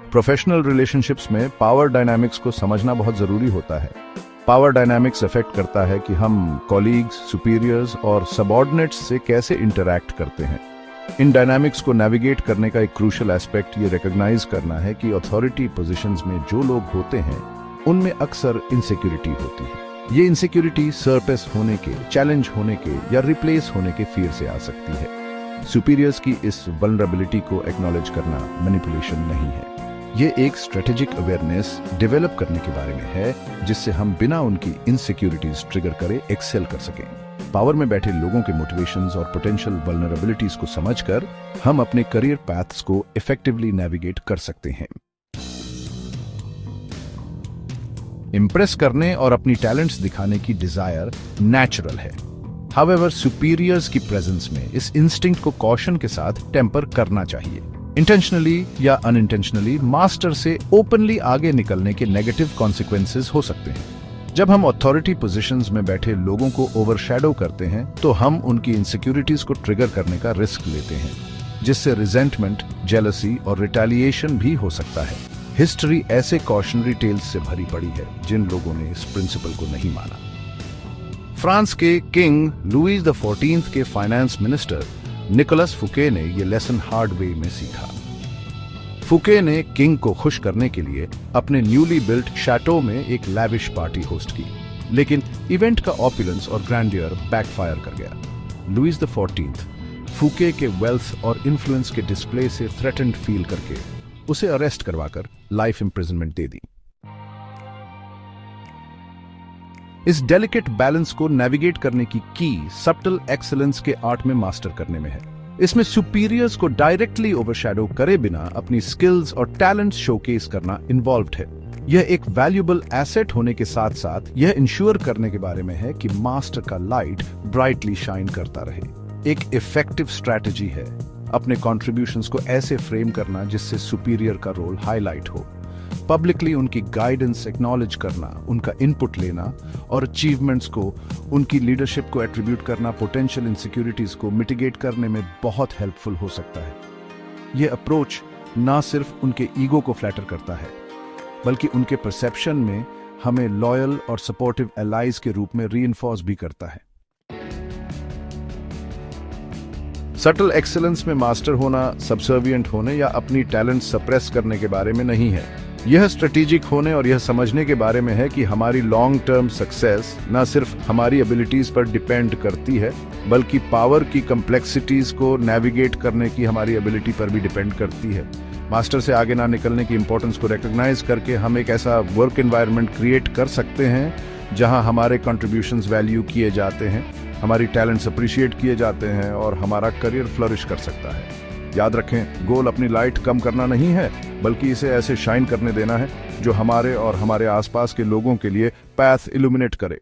Professional relationships में power dynamics को समझना बहुत जरूरी होता है। पावर डायनामिक्स अफेक्ट करता है कि हम कॉलीग्स, सुपीरियर्स और सबऑर्डिनेट्स से कैसे इंटरैक्ट करते हैं। इन डायनामिक्स को नेविगेट करने का एक क्रूशियल एस्पेक्ट ये रिकॉग्नाइज करना है कि अथॉरिटी पोजीशंस में जो लोग होते हैं उनमें अक्सर इनसिक्योरिटी होती है। ये इनसिक्योरिटी सरप्लस होने के, चैलेंज होने के या रिप्लेस होने के फियर से आ सकती है। सुपीरियर्स की इस वल्नरेबिलिटी को एक्नॉलेज करना मैनिपुलेशन नहीं है, ये एक स्ट्रेटेजिक अवेयरनेस डेवलप करने के बारे में है जिससे हम बिना उनकी इनसिक्योरिटीज ट्रिगर करे एक्सेल कर सकें। पावर में बैठे लोगों के मोटिवेशंस और पोटेंशियल वल्नरेबिलिटीज को समझकर हम अपने करियर पैथ्स को इफेक्टिवली नेविगेट कर सकते हैं। इंप्रेस करने और अपनी टैलेंट्स दिखाने की डिजायर नेचुरल है। हाउएवर सुपीरियर्स की प्रेजेंस में इस इंस्टिंक्ट को कॉशन के साथ टेम्पर करना चाहिए। इंटेंशनली या अनइंटेंशनली मास्टर से ओपनली आगे निकलने के नेगेटिव कॉन्सिक्वेंसेस हो सकते हैं। जब हम अथॉरिटी पोजीशंस में बैठे लोगों को ओवरशैडो करते हैं तो हम उनकी इनसिक्योरिटीज को ट्रिगर करने का रिस्क लेते हैं, जिससे रिजेंटमेंट, जेलसी और रिटेलिएशन भी हो सकता है। हिस्ट्री ऐसे कॉशनरी टेल्स से भरी पड़ी है जिन लोगों ने इस प्रिंसिपल को नहीं माना। फ्रांस के किंग लुईस द 14th के फाइनेंस मिनिस्टर निकोलस फुके ने यह लेसन हार्ड वे में सीखा। फुके ने किंग को खुश करने के लिए अपने न्यूली बिल्ट शैटो में एक लैविश पार्टी होस्ट की, लेकिन इवेंट का ऑपुलेंस और ग्रैंडियर बैकफायर कर गया। लुईस द 14th फुके के वेल्थ और इन्फ्लुएंस के डिस्प्ले से थ्रेटेंड फील करके उसे अरेस्ट करवाकर लाइफ इंप्रिजनमेंट दे दी। इस डेलिकेट बैलेंस को नेविगेट करने की सब्टल एक्सीलेंस के आर्ट में मास्टर करने में है। इसमें सुपीरियर्स को डायरेक्टली ओवरशैडो करे बिना अपनी स्किल्स और टैलेंट्स शोकेस करना इन्वॉल्व्ड है। यह एक वैल्यूएबल एसेट होने के साथ साथ यह इंश्योर करने के बारे में है कि मास्टर का लाइट ब्राइटली शाइन करता रहे। एक इफेक्टिव स्ट्रैटेजी है अपने कॉन्ट्रीब्यूशंस को ऐसे फ्रेम करना जिससे सुपीरियर का रोल हाईलाइट हो, पब्लिकली उनकी गाइडेंस एक्नॉलेज करना, उनका इनपुट लेना और अचीवमेंट्स को, उनकी लीडरशिप को एट्रीब्यूट करना पोटेंशियल इनसिक्योरिटीज को मिटिगेट करने में बहुत हेल्पफुल हो सकता है। यह अप्रोच ना सिर्फ उनके ईगो को फ्लैटर करता है बल्कि उनके परसेप्शन में हमें लॉयल और सपोर्टिव एलाइज के रूप में रीइंफोर्स भी करता है। सटल एक्सीलेंस में मास्टर होना सबसर्विएंट होने या अपनी टैलेंट सप्रेस करने के बारे में नहीं है। यह स्ट्रेटेजिक होने और यह समझने के बारे में है कि हमारी लॉन्ग टर्म सक्सेस न सिर्फ हमारी एबिलिटीज पर डिपेंड करती है बल्कि पावर की कम्प्लेक्सिटीज को नेविगेट करने की हमारी एबिलिटी पर भी डिपेंड करती है। मास्टर से आगे ना निकलने की इंपॉर्टेंस को रिकॉग्नाइज करके हम एक ऐसा वर्क एनवायरनमेंट क्रिएट कर सकते हैं जहां हमारे कंट्रीब्यूशंस वैल्यू किए जाते हैं, हमारी टैलेंट्स अप्रिशिएट किए जाते हैं और हमारा करियर फ्लरिश कर सकता है। याद रखें, गोल अपनी लाइट कम करना नहीं है बल्कि इसे ऐसे शाइन करने देना है जो हमारे और हमारे आसपास के लोगों के लिए पैथ इल्यूमिनेट करे।